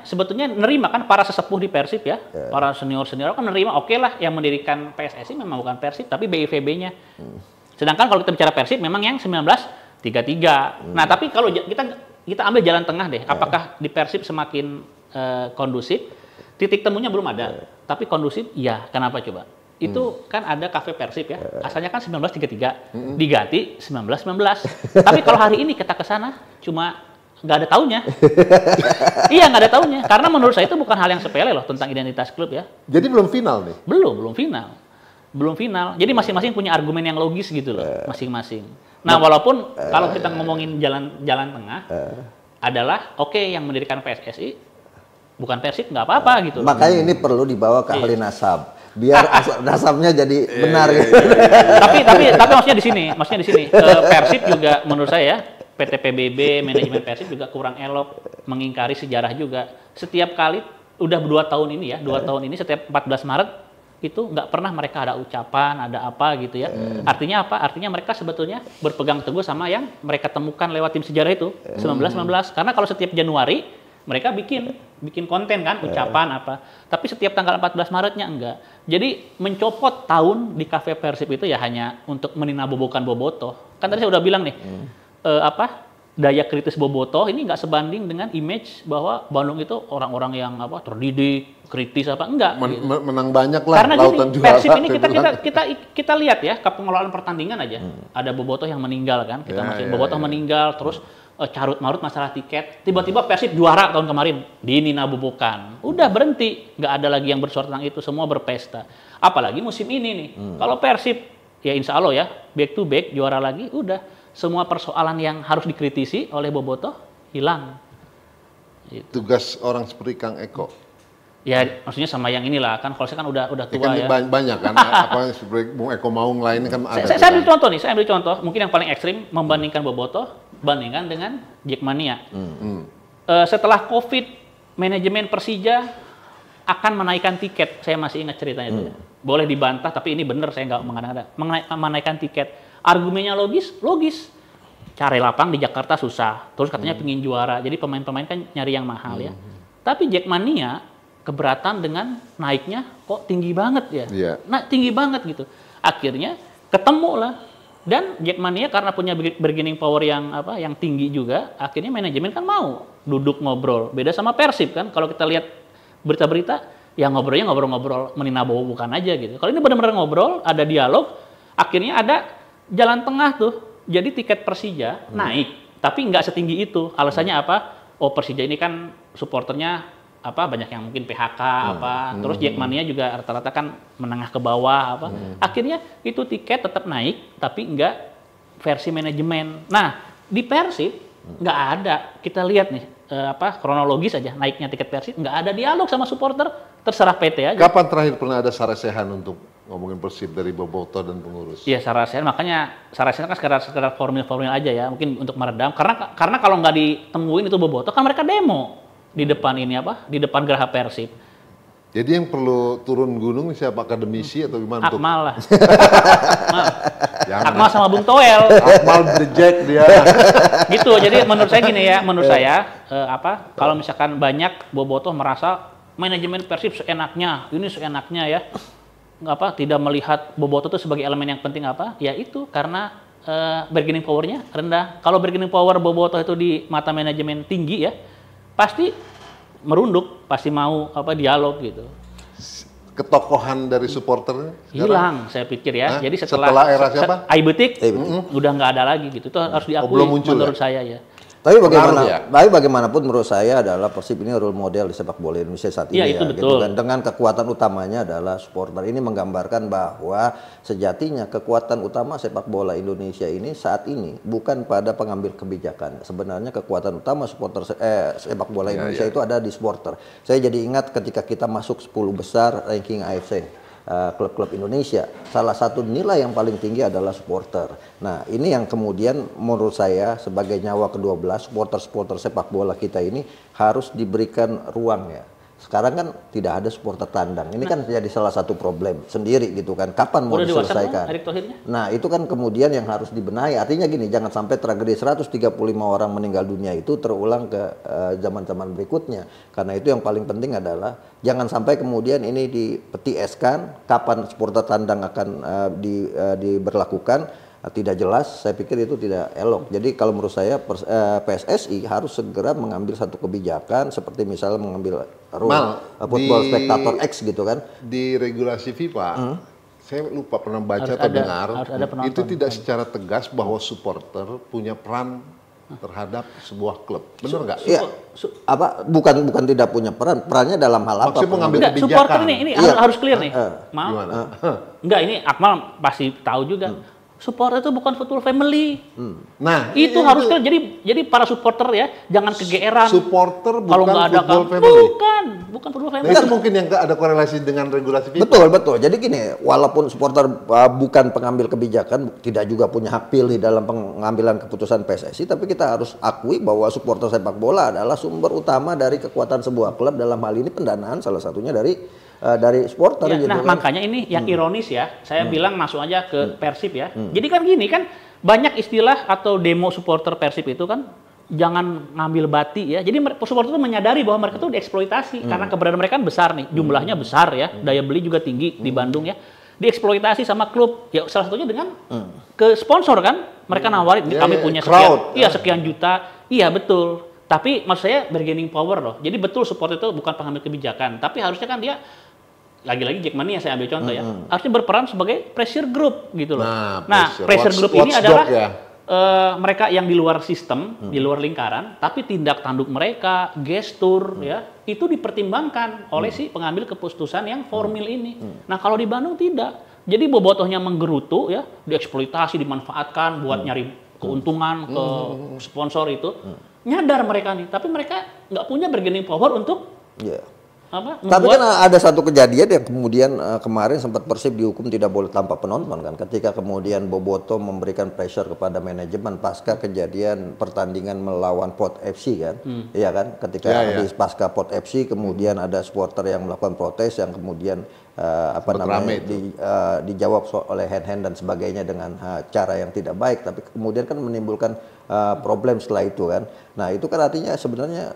sebetulnya nerima kan para sesepuh di Persib ya, para senior-senior kan nerima, oke lah yang mendirikan PSSI memang bukan Persib tapi BIVB-nya. Sedangkan kalau kita bicara Persib memang yang 1933. Nah, tapi kalau kita ambil jalan tengah deh, apakah di Persib semakin kondusif? Titik temunya belum ada, tapi kondusif iya. Kenapa coba? Itu kan ada kafe Persib ya, asalnya kan 1933, diganti 1919. Tapi kalau hari ini kita ke sana cuma nggak ada tahunnya. Iya, nggak ada tahunnya. Karena menurut saya itu bukan hal yang sepele loh tentang identitas klub ya. Jadi belum final nih? Belum final. Jadi masing-masing punya argumen yang logis gitu loh, masing-masing. Nah, walaupun kalau kita ngomongin jalan tengah adalah oke, yang mendirikan PSSI bukan Persib nggak apa-apa gitu. Makanya ini perlu dibawa ke ahli nasab. Biar nasabnya jadi benar gitu. Tapi maksudnya di sini, Persib juga menurut saya PT PBB, manajemen Persib juga kurang elok, mengingkari sejarah juga. Setiap kali, udah 2 tahun ini ya, 2 tahun ini setiap 14 Maret itu nggak pernah mereka ada ucapan, ada apa gitu ya. Artinya apa? Artinya mereka sebetulnya berpegang teguh sama yang mereka temukan lewat tim sejarah itu, 1919. Karena kalau setiap Januari, mereka bikin konten kan, ucapan apa. Tapi setiap tanggal 14 Maretnya enggak. Jadi mencopot tahun di Cafe Persib itu ya hanya untuk meninabobokan Bobotoh. Kan tadi saya udah bilang nih, daya kritis Bobotoh ini nggak sebanding dengan image bahwa Bandung itu orang-orang yang terdidik, kritis enggak. Menang banyak lah. Karena gini, Persib ini kita lihat ya, kepengelolaan pertandingan aja. Ada Bobotoh yang meninggal kan, Bobotoh meninggal, terus carut marut masalah tiket. Tiba-tiba Persib juara tahun kemarin, dininabobokan. Udah berhenti, nggak ada lagi yang bersuara tentang itu, semua berpesta. Apalagi musim ini nih, kalau Persib ya insya Allah ya back to back juara lagi, udah. Semua persoalan yang harus dikritisi oleh Bobotoh hilang. Gitu. Tugas orang seperti Kang Eko. Ya maksudnya sama yang inilah kan, kalau saya kan udah tua ya. Banyak kan, apa seperti Bung Eko Maung lain kan ada. Saya ambil contoh, mungkin yang paling ekstrim membandingkan Bobotoh, bandingkan dengan Jackmania. Setelah COVID, manajemen Persija akan menaikkan tiket. Saya masih ingat ceritanya itu. Boleh dibantah, tapi ini benar, saya nggak mengada-ngada. Menaikkan tiket. Argumennya logis. Cari lapang di Jakarta susah. Terus katanya pengin juara. Jadi pemain-pemain kan nyari yang mahal ya. Tapi Jackmania keberatan dengan naiknya kok tinggi banget ya. Nah, tinggi banget gitu. Akhirnya ketemu lah. Dan Jackmania karena punya bargaining power yang tinggi juga, akhirnya manajemen kan mau duduk ngobrol. Beda sama Persib kan. Kalau kita lihat berita-berita, ya ngobrolnya ngobrol-ngobrol meninabobokan aja gitu. Kalau ini benar-benar ngobrol, ada dialog, akhirnya ada jalan tengah tuh. Jadi tiket Persija naik, tapi nggak setinggi itu. Alasannya apa? oh Persija ini kan supporternya banyak yang mungkin PHK terus Jackmania juga rata-rata kan menengah ke bawah akhirnya itu tiket tetap naik tapi enggak versi manajemen. Nah di Persib nggak ada, kita lihat nih kronologis aja naiknya tiket Persib nggak ada dialog sama supporter, terserah PT aja. Kapan terakhir pernah ada sarasehan untuk ngomongin Persib dari Boboto dan pengurus? Iya sarasehan, makanya sarasehan kan sekedar formil aja ya, mungkin untuk meredam karena kalau nggak ditemuin itu Boboto kan mereka demo di depan di depan Geraha Persib. Jadi yang perlu turun gunung siapa, akademisi atau gimana? Akmal lah. Akmal sama Bung Toel. Akmal the Jack dia. Gitu. Jadi menurut saya gini ya, kalau misalkan banyak bobotoh merasa manajemen Persib seenaknya, ini seenaknya ya, tidak melihat bobotoh itu sebagai elemen yang penting ya itu karena bargaining power-nya rendah. Kalau bargaining power bobotoh itu di mata manajemen tinggi ya, pasti merunduk, pasti mau dialog gitu. Ketokohan dari supporternya hilang saya pikir ya. Jadi setelah era siapa? Aibetik udah nggak ada lagi gitu. Itu harus diakui menurut saya ya. Tapi bagaimanapun menurut saya adalah Persib ini role model di sepak bola Indonesia saat ini ya. Itu betul. Gitu kan. Dengan kekuatan utamanya adalah supporter. Ini menggambarkan bahwa sejatinya kekuatan utama sepak bola Indonesia ini saat ini bukan pada pengambil kebijakan. Sebenarnya kekuatan utama supporter sepak bola Indonesia itu ada di supporter. Saya jadi ingat ketika kita masuk 10 besar ranking AFC. Klub-klub Indonesia, salah satu nilai yang paling tinggi adalah supporter. Nah ini yang kemudian menurut saya sebagai nyawa ke-12 supporter sepak bola kita ini harus diberikan ruang ya. Sekarang kan tidak ada supporter tandang. Ini kan jadi salah satu problem sendiri gitu kan. Kapan mau diselesaikan? Nah itu kan kemudian yang harus dibenahi. Artinya gini, jangan sampai tragedi 135 orang meninggal dunia itu terulang ke zaman-zaman berikutnya. Karena itu yang paling penting adalah jangan sampai kemudian ini dipetieskan kapan supporter tandang akan diberlakukan. Tidak jelas, saya pikir itu tidak elok. Jadi kalau menurut saya PSSI harus segera mengambil satu kebijakan seperti misalnya mengambil rule football spectator X gitu kan. Di regulasi FIFA, saya lupa pernah baca atau dengar, itu tidak secara tegas bahwa supporter punya peran terhadap sebuah klub. Benar nggak? Iya. Bukan tidak punya peran, perannya dalam hal apa? Maksudnya mengambil kebijakan. Supporter ini harus clear nih. Enggak, ini Akmal pasti tahu juga. Supporter itu bukan football family. Nah, itu harus kan jadi para supporter ya jangan kegeeran. Supporter bukan kalau nggak ada football family. Bukan football family. Nah, itu mungkin yang nggak ada korelasi dengan regulasi FIFA. Betul. Jadi gini, walaupun supporter bukan pengambil kebijakan, tidak juga punya hak pilih dalam pengambilan keputusan PSSI, tapi kita harus akui bahwa supporter sepak bola adalah sumber utama dari kekuatan sebuah klub, dalam hal ini pendanaan salah satunya dari supporter ya, gitu. Nah, makanya ini yang ironis ya. Saya bilang masuk aja ke Persib ya. Jadi kan gini kan banyak istilah atau demo supporter Persib itu kan jangan ngambil bati ya. Jadi supporter itu menyadari bahwa mereka tuh dieksploitasi karena keberadaan mereka kan besar nih. Jumlahnya besar ya. Daya beli juga tinggi di Bandung ya. Dieksploitasi sama klub. Ya salah satunya dengan ke sponsor kan. Mereka nawarin kami punya sekian juta. Iya betul. Tapi maksud saya bargaining power loh. Jadi betul supporter itu bukan pengambil kebijakan, tapi harusnya kan dia lagi-lagi Jackmania saya ambil contoh ya, harusnya berperan sebagai pressure group gitu loh. Nah pressure group ini adalah mereka yang di luar sistem, di luar lingkaran, tapi tindak tanduk mereka, gestur ya, itu dipertimbangkan oleh si pengambil keputusan yang formil ini. Nah kalau di Bandung tidak, jadi bobotohnya menggerutu ya, dieksploitasi, dimanfaatkan buat nyari keuntungan ke sponsor itu, nyadar mereka nih, tapi mereka nggak punya bargaining power untuk Tapi kan ada satu kejadian yang kemudian kemarin sempat Persib dihukum tidak boleh tanpa penonton kan, ketika kemudian Boboto memberikan pressure kepada manajemen pasca kejadian pertandingan melawan Pot FC kan, iya kan, ketika di pasca Pot FC kemudian ada supporter yang melakukan protes yang kemudian dijawab oleh hand dan sebagainya dengan cara yang tidak baik, tapi kemudian kan menimbulkan problem setelah itu kan. Nah itu kan artinya sebenarnya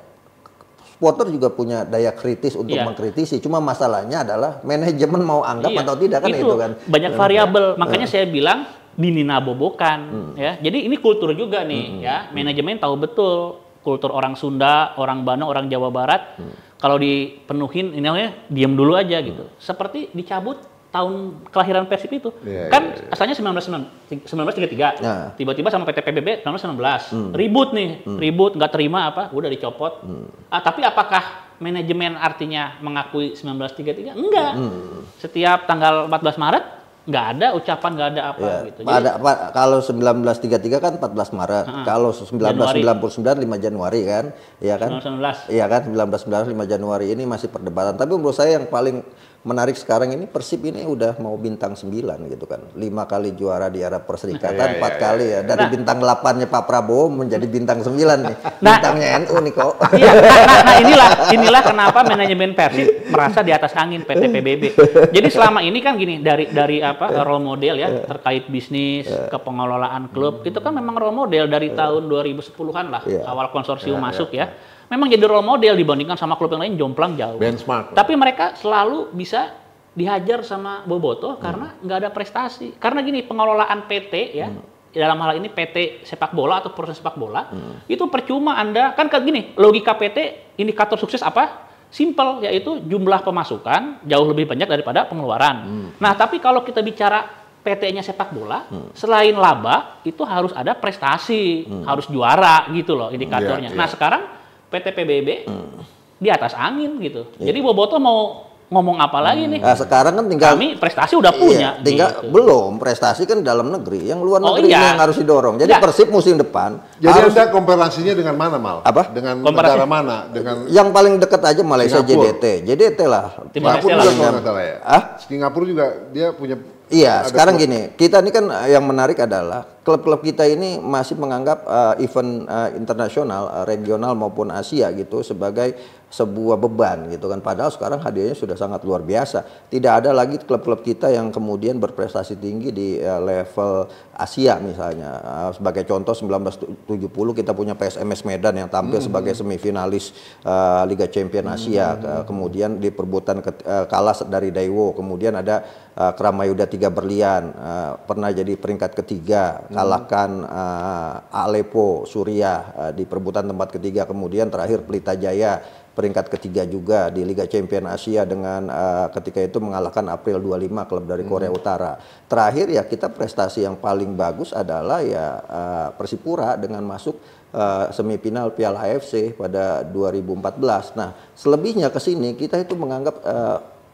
supporter juga punya daya kritis untuk mengkritisi. Cuma masalahnya adalah manajemen mau anggap atau tidak kan itu kan. Banyak variabel. Makanya saya bilang dininabobokan ya. Jadi ini kultur juga nih ya. Manajemen tahu betul kultur orang Sunda, orang Bandung, orang Jawa Barat. Kalau dipenuhin ini namanya diam dulu aja gitu. Seperti dicabut tahun kelahiran Persib itu. Kan asalnya 1933. Tiba-tiba sama PT PBB 1919. Ribut nih, ribut nggak terima udah dicopot. Tapi apakah manajemen artinya mengakui 1933? Enggak. Setiap tanggal 14 Maret nggak ada ucapan, nggak ada apa gitu. Jadi, kalau 1933 kan 14 Maret, kalau 1999 5 Januari kan, iya kan? 1919. Iya kan, 1999 5 Januari ini masih perdebatan. Tapi menurut saya yang paling menarik sekarang ini Persib ini udah mau bintang 9 gitu kan. 5 kali juara di era perserikatan, 4 kali ya. Dari bintang 8-nya Pak Prabowo menjadi bintang 9 nih. Bintangnya NU nih kok. Iya, inilah kenapa manajemen Persib merasa di atas angin PT PBB. Jadi selama ini kan gini, dari role model ya terkait bisnis, kepengelolaan klub, itu kan memang role model dari tahun 2010-an lah, awal konsorsium masuk ya. Memang jadi role model dibandingkan sama klub yang lain jomplang jauh. Benchmark. Tapi mereka selalu bisa dihajar sama Bobotoh karena nggak ada prestasi. Karena gini, pengelolaan PT ya, dalam hal ini PT sepak bola atau proses sepak bola, itu percuma Anda, kan gini, logika PT, indikator sukses apa? Simple, yaitu jumlah pemasukan jauh lebih banyak daripada pengeluaran. Nah, tapi kalau kita bicara PT-nya sepak bola, selain laba, itu harus ada prestasi, harus juara gitu loh indikatornya. Nah, sekarang PT PBB di atas angin gitu. Jadi Bobotoh mau ngomong apa lagi nih? Nah, sekarang kan tinggal kami prestasi udah punya. Tinggal gitu. Belum prestasi kan dalam negeri, yang luar negeri yang harus didorong. Jadi Persib musim depan. Jadi Anda komparasinya dengan mana Mal? Apa? Dengan negara mana? Dengan yang paling dekat aja Malaysia, JDT lah. Singapura juga kalau nggak salah ya. Singapura juga dia punya. Iya, sekarang gini, kita ini kan yang menarik adalah klub-klub kita ini masih menganggap event internasional, regional maupun Asia gitu sebagai sebuah beban gitu kan. Padahal sekarang hadiahnya sudah sangat luar biasa. Tidak ada lagi klub-klub kita yang kemudian berprestasi tinggi di level Asia misalnya. Sebagai contoh 1970 kita punya PSMS Medan yang tampil sebagai semifinalis Liga Champion Asia. Kemudian di perebutan kalah dari Daewoo. Kemudian ada Kramayuda 3 Berlian, pernah jadi peringkat ketiga, kalahkan Aleppo Suriah di perebutan tempat ketiga. Kemudian terakhir Pelita Jaya peringkat ketiga juga di Liga Champion Asia dengan ketika itu mengalahkan April 25 klub dari Korea Utara. Terakhir ya kita prestasi yang paling bagus adalah ya Persipura dengan masuk semifinal Piala AFC pada 2014. Nah, selebihnya ke sini kita itu menganggap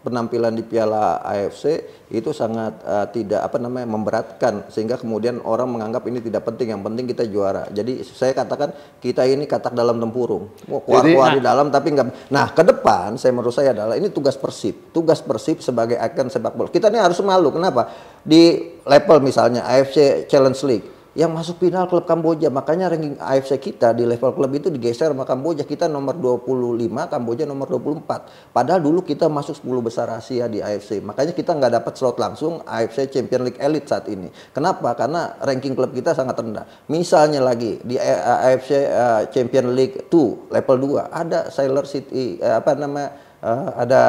penampilan di Piala AFC itu sangat tidak memberatkan, sehingga kemudian orang menganggap ini tidak penting, yang penting kita juara. Jadi saya katakan kita ini katak dalam tempurung, kuar-kuar di dalam tapi enggak. Nah, ke depan menurut saya adalah ini tugas Persib sebagai ikon sepak bola. Kita ini harus malu. Kenapa? Di level misalnya AFC Challenge League yang masuk final klub Kamboja, makanya ranking AFC kita di level klub itu digeser sama Kamboja. Kita nomor 25, Kamboja nomor 24. Padahal dulu kita masuk 10 besar Asia di AFC. Makanya kita nggak dapat slot langsung AFC Champion League Elite saat ini. Kenapa? Karena ranking klub kita sangat rendah. Misalnya lagi di AFC Champion League 2 level 2 ada Sailor City ada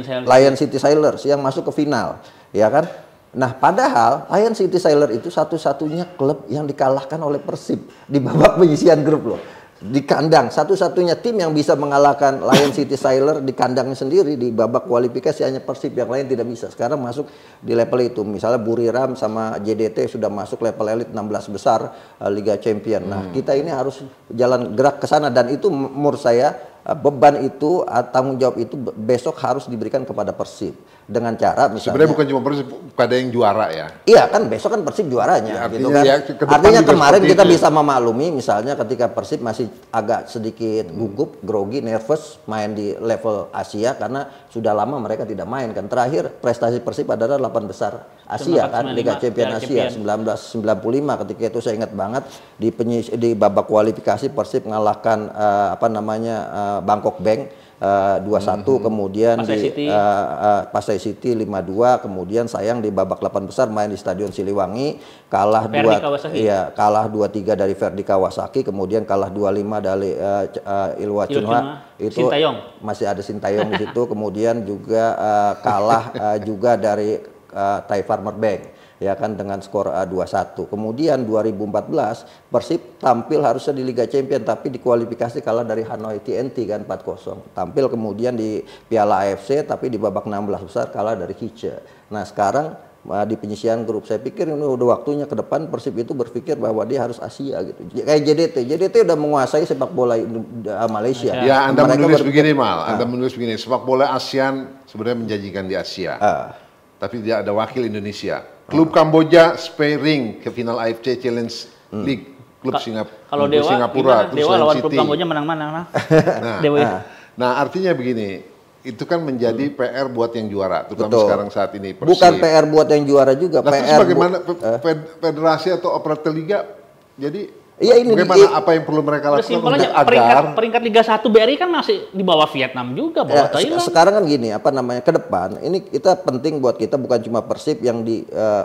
Lion City Sailors yang masuk ke final, ya kan? Nah, padahal Lion City Sailor itu satu-satunya klub yang dikalahkan oleh Persib di babak penyisihan grup loh. Di kandang, satu-satunya tim yang bisa mengalahkan Lion City Sailor di kandangnya sendiri di babak kualifikasi hanya Persib, yang lain tidak bisa. Sekarang masuk di level itu. Misalnya Buriram sama JDT sudah masuk level elit 16 besar Liga Champion. Nah, kita ini harus jalan gerak ke sana, dan itu menurut saya beban itu, tanggung jawab itu besok harus diberikan kepada Persib dengan cara misalnya. Sebenarnya bukan cuma Persib, pada yang juara ya. Iya kan, besok kan Persib juaranya, ya, gitu kan. Artinya kemarin kita bisa memaklumi misalnya ketika Persib masih agak sedikit gugup, grogi, nervous main di level Asia karena sudah lama mereka tidak main kan. Terakhir prestasi Persib adalah 8 besar Asia kan, Liga Champion Asia 1995. Ketika itu saya ingat banget di babak kualifikasi Persib mengalahkan Bangkok Bank 2-1, kemudian Pasai City 5-2, kemudian sayang di babak 8 besar main di Stadion Siliwangi kalah 2-3 dari Verdi Kawasaki, kemudian kalah 2-5 dari Ilhwa Chunhwa. Itu Sintayong. Masih ada Sintayong di situ, kemudian juga kalah juga dari Thai Farmer Bank. ya kan dengan skor 2-1. Kemudian 2014 Persib tampil harusnya di Liga Champions tapi di kualifikasi kalah dari Hanoi TNT kan 4-0. Tampil kemudian di Piala AFC tapi di babak 16 besar kalah dari Kice. Nah, sekarang di penyisihan grup saya pikir ini udah waktunya ke depan Persib itu berpikir bahwa dia harus Asia gitu. Kayak JDT udah menguasai sepak bola Malaysia. Ya, Anda Mereka menulis begini Mal, Anda menulis begini, sepak bola ASEAN sebenarnya menjanjikan di Asia. Tapi tidak ada wakil Indonesia. Klub Kamboja Spring ke final AFC Challenge League. Klub Kalau Singapura, Dewa lawan klub Kamboja menang mana? Nah, artinya begini, itu kan menjadi PR buat yang juara, terutama sekarang saat ini. Persib. Bukan PR buat yang juara juga. Nah, terus bagaimana federasi atau operator liga? Jadi bagaimana apa yang perlu mereka lakukan simpelnya, agar peringkat Liga 1 BRI kan masih di bawah Vietnam juga, bawah Thailand. Sekarang kan gini, ke depan ini kita penting buat kita bukan cuma Persib yang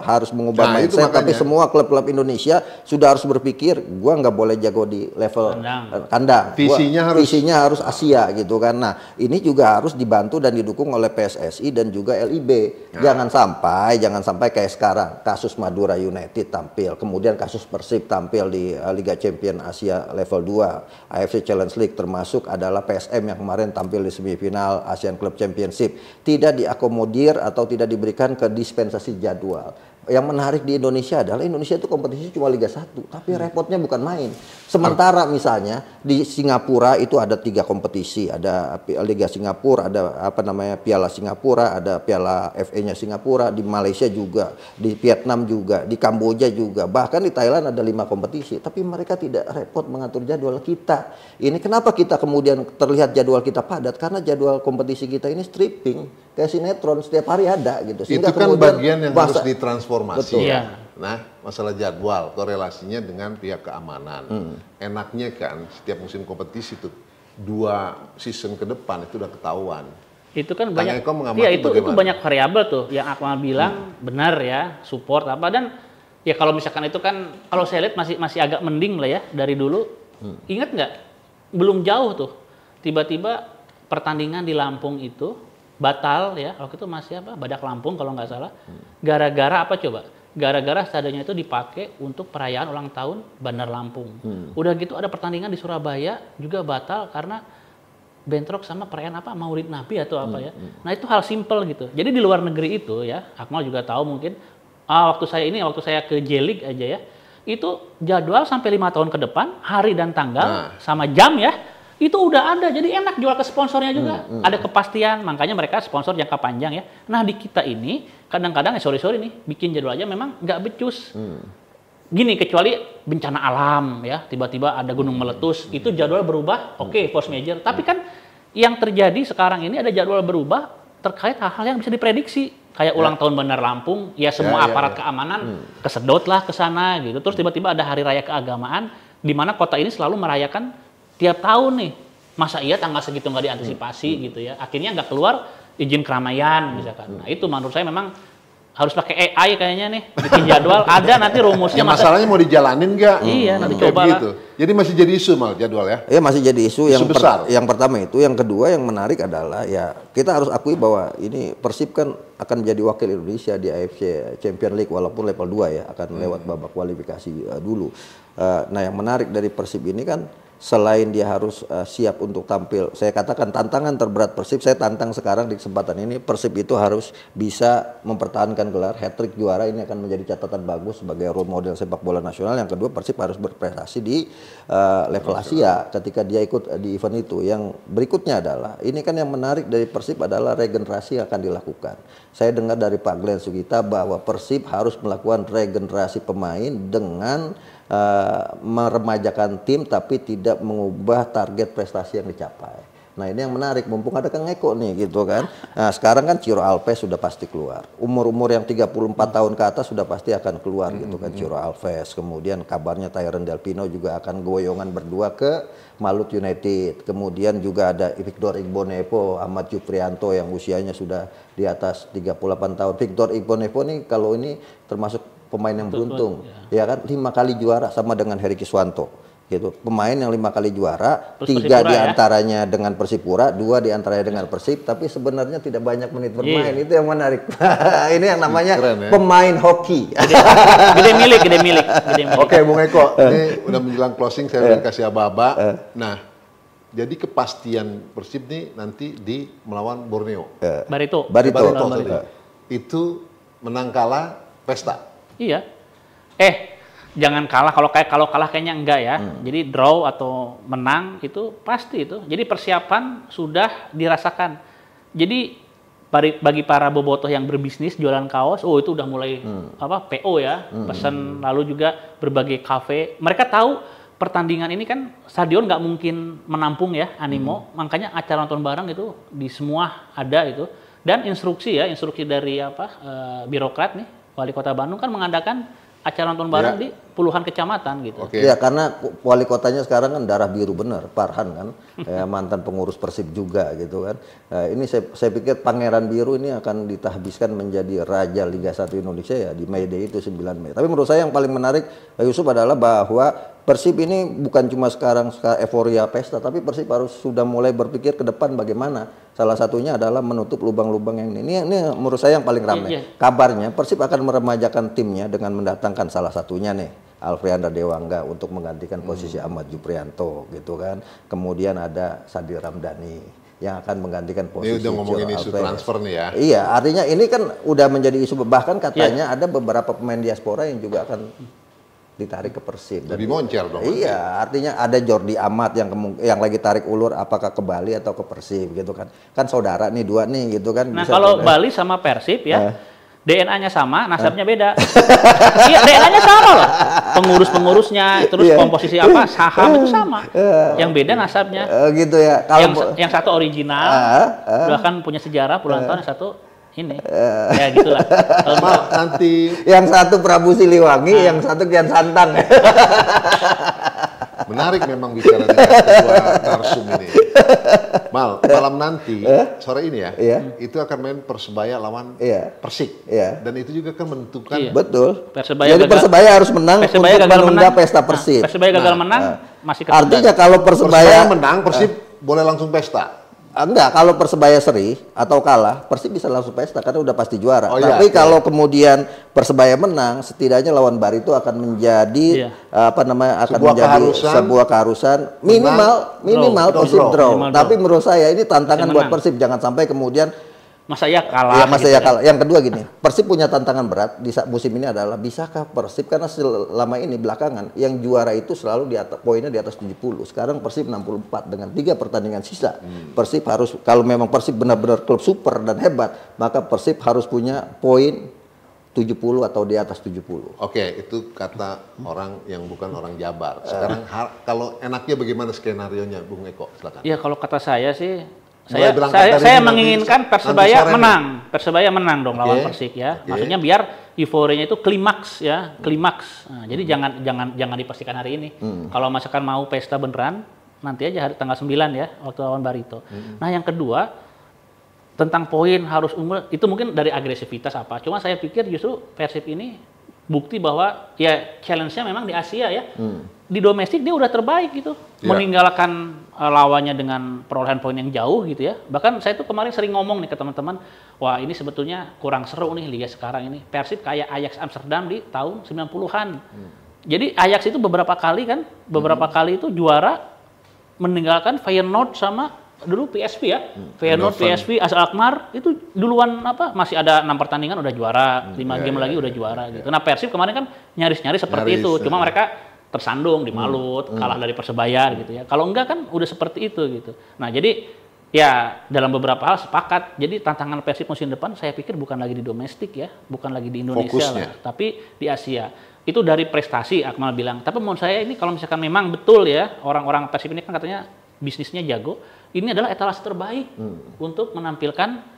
harus mengubah mindset, tapi semua klub-klub Indonesia sudah harus berpikir, gua nggak boleh jago di level kandang. Visinya harus Asia gitu kan. Nah, ini juga harus dibantu dan didukung oleh PSSI dan juga LIB. Jangan sampai kayak sekarang kasus Madura United tampil, kemudian kasus Persib tampil di Liga Champion Asia level 2, AFC Challenge League, termasuk adalah PSM yang kemarin tampil di semifinal Asian Club Championship, tidak diakomodir atau tidak diberikan ke dispensasi jadwal. Yang menarik di Indonesia adalah Indonesia itu kompetisi cuma Liga 1, tapi repotnya bukan main. Sementara misalnya di Singapura itu ada 3 kompetisi, ada Liga Singapura, ada Piala Singapura, ada Piala FA-nya Singapura, di Malaysia juga, di Vietnam juga, di Kamboja juga, bahkan di Thailand ada 5 kompetisi. Tapi mereka tidak repot mengatur jadwal kita. Ini kenapa kita kemudian terlihat jadwal kita padat? Karena jadwal kompetisi kita ini stripping. Kayak sinetron setiap hari ada gitu. Sehingga itu kan bagian yang harus ditransformasi. Betul. Ya. Nah, masalah jadwal korelasinya dengan pihak keamanan. Enaknya kan setiap musim kompetisi itu 2 season ke depan itu udah ketahuan. Itu kan banyak. Iya, itu banyak variabel tuh yang Akmal bilang benar ya, support apa, dan ya kalau misalkan itu kan kalau saya lihat masih agak mending lah ya dari dulu. Ingat nggak? Belum jauh tuh. Tiba-tiba pertandingan di Lampung itu batal ya, waktu itu masih Badak Lampung kalau nggak salah. Gara-gara apa coba? Gara-gara stadionnya itu dipakai untuk perayaan ulang tahun Bandar Lampung. Udah gitu ada pertandingan di Surabaya juga batal karena bentrok sama perayaan Maulid Nabi atau apa ya. Nah, itu hal simpel gitu. Jadi di luar negeri itu ya, Akmal juga tahu mungkin. Waktu saya ke J-League aja ya, itu jadwal sampai 5 tahun ke depan, hari dan tanggal sama jam ya. Itu udah ada, jadi enak jual ke sponsornya juga. Ada kepastian, makanya mereka sponsor jangka panjang ya. Nah, di kita ini kadang-kadang sorry nih, bikin jadwal aja memang nggak becus. Gini, kecuali bencana alam ya, tiba-tiba ada gunung meletus, itu jadwal berubah, oke, force major. Tapi kan yang terjadi sekarang ini ada jadwal berubah terkait hal-hal yang bisa diprediksi. Kayak ulang tahun Bandar Lampung, ya semua aparat keamanan kesedot lah ke sana gitu. Terus tiba-tiba ada hari raya keagamaan, di mana kota ini selalu merayakan tiap tahun nih. Masa iya tanggal segitu nggak diantisipasi gitu ya. Akhirnya nggak keluar izin keramaian misalkan. Nah, itu menurut saya memang harus pakai AI kayaknya nih, bikin jadwal. Ada nanti rumusnya. Ya, masalahnya mau dijalanin nggak? Iya, nanti coba gitu. Jadi masih jadi isu Mal jadwal ya? Ya masih jadi isu yang besar. Yang pertama itu, yang kedua yang menarik adalah ya kita harus akui bahwa ini Persib kan akan menjadi wakil Indonesia di AFC Champions League walaupun level 2 ya, akan lewat babak kualifikasi dulu. Nah, yang menarik dari Persib ini kan selain dia harus siap untuk tampil, saya katakan tantangan terberat Persib, saya tantang sekarang di kesempatan ini, Persib itu harus bisa mempertahankan gelar hat-trick juara. Ini akan menjadi catatan bagus sebagai role model sepak bola nasional. Yang kedua, Persib harus berprestasi di level Asia ketika dia ikut di event itu. Yang berikutnya adalah, ini kan yang menarik dari Persib adalah regenerasi yang akan dilakukan. Saya dengar dari Pak Glenn Sugita bahwa Persib harus melakukan regenerasi pemain dengan meremajakan tim tapi tidak mengubah target prestasi yang dicapai. Nah, ini yang menarik, mumpung ada Kang Eko nih gitu kan. Nah, sekarang kan Ciro Alves sudah pasti keluar. Umur-umur yang 34 tahun ke atas sudah pasti akan keluar gitu kan Ciro Alves. Kemudian kabarnya Tyron Del Pino juga akan goyongan berdua ke Malut United. Kemudian juga ada Victor Igbonevo, Ahmad Juprianto yang usianya sudah di atas 38 tahun. Victor Igbonevo nih kalau ini termasuk pemain yang beruntung, ya kan, 5 kali juara sama dengan Heri Kiswanto, gitu. Pemain yang 5 kali juara, Terus 3 Persipura, diantaranya dengan Persipura, 2 diantaranya dengan Persib, tapi sebenarnya tidak banyak menit bermain. Itu yang menarik. Ini yang namanya Keren, ya? pemain hoki. Gede milik. Oke, Bung Eko, ini udah menjelang closing, saya udah kasih aba-aba. Nah, jadi kepastian Persib nih nanti di melawan Borneo. Barito. Barito. sorry. Itu menang kalah pesta. Iya. Jangan kalah, kalau kalah kayaknya enggak ya. Jadi draw atau menang itu pasti itu. Jadi persiapan sudah dirasakan. Jadi bagi para bobotoh yang berbisnis jualan kaos, itu udah mulai PO ya, pesan, lalu juga berbagai kafe. Mereka tahu pertandingan ini kan stadion nggak mungkin menampung ya animo, makanya acara nonton bareng itu di semua ada itu. Dan instruksi dari birokrat nih, Wali Kota Bandung kan mengadakan acara nonton bareng di puluhan kecamatan gitu. Oke. Ya karena wali kotanya sekarang kan darah biru bener, Farhan kan, mantan pengurus Persib juga gitu kan. Ini saya pikir Pangeran Biru ini akan ditahbiskan menjadi Raja Liga 1 Indonesia ya di May Day itu 9 Mei. Tapi menurut saya yang paling menarik Yusuf adalah bahwa Persib ini bukan cuma sekarang euforia pesta, tapi Persib harus sudah mulai berpikir ke depan bagaimana. Salah satunya adalah menutup lubang-lubang yang ini. Ini menurut saya yang paling ramai. Kabarnya Persib akan meremajakan timnya dengan mendatangkan salah satunya nih Alfrianda Dewangga untuk menggantikan posisi Ahmad Juprianto gitu kan. Kemudian ada Sadil Ramdhani yang akan menggantikan posisi. Ini udah ngomongin isu transfer nih ya. Iya, artinya ini kan udah menjadi isu, bahkan katanya ada beberapa pemain diaspora yang juga akan ditarik ke Persib. Lebih moncer dong. Iya, artinya ada Jordi Amat yang lagi tarik ulur apakah ke Bali atau ke Persib gitu kan. Kan saudara nih dua nih gitu kan. Nah, kalau Bali sama Persib ya, DNA-nya sama, nasabnya beda. Iya, DNA-nya sama loh. Pengurus-pengurusnya, terus komposisi saham itu sama. Yang beda nasabnya. Gitu ya. Kalau yang satu original, bahkan punya sejarah puluhan tahun, yang satu ini. Ya gitulah. Nanti yang satu Prabu Siliwangi, yang satu Kian Santang. Menarik memang bicara dengan kedua narsum ini. Malam nanti, sore ini ya, itu akan main Persebaya lawan Persik. Dan itu juga akan menentukan. Betul. Jadi Persebaya harus menang untuk menunda pesta Persib. Persebaya gagal menang, masih ketunda. Artinya kalau Persebaya menang, Persib boleh langsung pesta. Enggak, kalau Persebaya seri atau kalah, Persib bisa langsung pesta karena udah pasti juara. Tapi kalau kemudian Persebaya menang, setidaknya lawan Barito akan menjadi sebuah keharusan minimal Persib draw. Tapi menurut saya ini tantangan buat Persib, jangan sampai kemudian masa ya kalah. Yang kedua gini, Persib punya tantangan berat di musim ini adalah bisakah Persib, karena selama ini belakangan yang juara itu selalu di atas, poinnya di atas 70. Sekarang Persib 64 dengan 3 pertandingan sisa. Persib harus, kalau memang Persib benar-benar klub super dan hebat, maka Persib harus punya poin 70 atau di atas 70. Oke, itu kata orang yang bukan orang Jabar. Sekarang kalau enaknya bagaimana skenarionya, Bung Eko? Silakan. Ya kalau kata saya sih, saya menginginkan Persebaya menang. Persebaya menang dong lawan Persik ya. Maksudnya biar euforianya itu klimaks ya, klimaks. Nah, jadi jangan dipastikan hari ini. Kalau misalkan mau pesta beneran, nanti aja hari tanggal 9 ya waktu lawan Barito. Nah, yang kedua tentang poin harus unggul itu mungkin dari agresivitas apa. Cuma saya pikir justru Persib ini bukti bahwa ya challenge-nya memang di Asia ya. Di domestik dia udah terbaik gitu. Meninggalkan lawannya dengan perolehan poin yang jauh gitu ya. Bahkan saya tuh kemarin sering ngomong nih ke teman-teman, wah ini sebetulnya kurang seru nih liga sekarang ini. Persib kayak Ajax Amsterdam di tahun 90-an. Jadi Ajax itu beberapa kali itu juara meninggalkan Feyenoord sama dulu PSV ya. Feyenoord, PSV, AS Alkmaar itu duluan masih ada 6 pertandingan udah juara, 5 game lagi udah juara gitu. Nah, Persib kemarin kan nyaris-nyaris seperti itu. Cuma mereka tersandung di Malut, kalah dari Persebaya gitu ya. Kalau enggak kan udah seperti itu gitu. Nah, jadi ya dalam beberapa hal sepakat. Jadi tantangan Persib musim depan saya pikir bukan lagi di domestik ya, bukan lagi di Indonesia lah, tapi di Asia. Itu dari prestasi Akmal bilang. Tapi menurut saya ini kalau misalkan memang betul ya, orang-orang Persib ini kan katanya bisnisnya jago, ini adalah etalase terbaik untuk menampilkan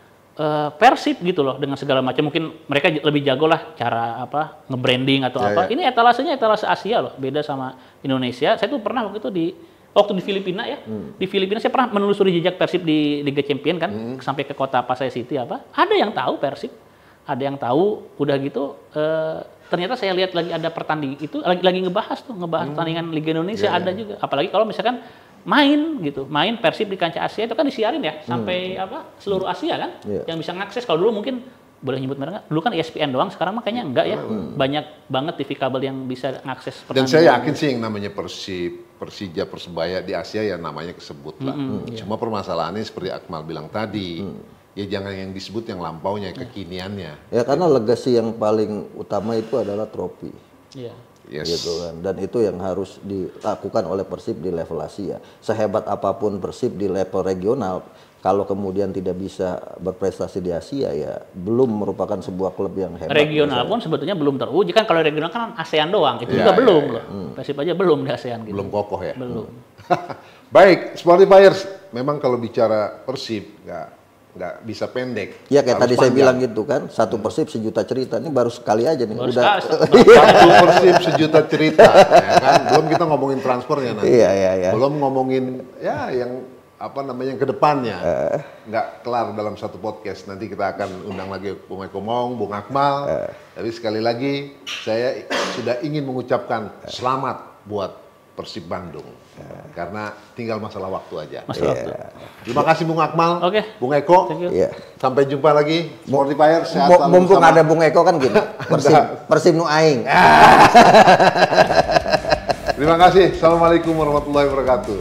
Persib gitu loh dengan segala macam. Mungkin mereka lebih jago lah cara nge-branding atau apa. Ini etalasenya etalase Asia loh, beda sama Indonesia. Saya tuh pernah waktu itu waktu di Filipina ya. Di Filipina saya pernah menelusuri jejak Persib di Liga Champion kan, sampai ke kota Pasay City Ada yang tahu Persib, ada yang tahu udah gitu ternyata saya lihat lagi ada pertandingan itu lagi ngebahas pertandingan Liga Indonesia ada juga. Apalagi kalau misalkan main Persib di kancah Asia itu kan disiarin ya sampai seluruh Asia kan yang bisa ngakses. Kalau dulu mungkin boleh nyebut mereka, dulu kan ESPN doang, sekarang mah kayaknya enggak ya. Banyak banget TV kabel yang bisa ngakses Dan pertandingan. saya yakin sih yang namanya Persib, Persija, Persebaya di Asia ya namanya kesebut lah. Cuma permasalahannya seperti Akmal bilang tadi, ya jangan yang disebut yang lampaunya, kekiniannya. Ya karena legasi yang paling utama itu adalah trofi. Iya. Yes. Gitu kan. Dan itu yang harus dilakukan oleh Persib di level Asia. Sehebat apapun Persib di level regional, kalau kemudian tidak bisa berprestasi di Asia ya belum merupakan sebuah klub yang hebat. Regional pun sebetulnya belum teruji kan, kalau regional kan ASEAN doang, itu juga belum loh. Persib aja belum di ASEAN gitu. Belum kokoh ya. Belum. Baik, Sportifiers, memang kalau bicara Persib nggak bisa pendek. Ya kayak harus tadi saya panjang. bilang gitu kan, satu Persib sejuta cerita. Ini baru sekali aja nih. Baru Udah. Satu Persib sejuta cerita, ya kan? Belum kita ngomongin transfernya nanti. Iya. Belum ngomongin ya yang yang kedepannya. Nggak kelar dalam satu podcast. Nanti kita akan undang lagi Bung Eko Maung, Bung Akmal. Tapi sekali lagi saya sudah ingin mengucapkan selamat buat Persib Bandung. Karena tinggal masalah waktu aja. Waktu. Terima kasih Bung Akmal, Oke. Bung Eko. Thank you. Iya. Sampai jumpa lagi. Sportifiers, sehat selalu Mumpung bersama. ada Bung Eko kan gini. Persib nu aing. Terima kasih. Assalamualaikum warahmatullahi wabarakatuh.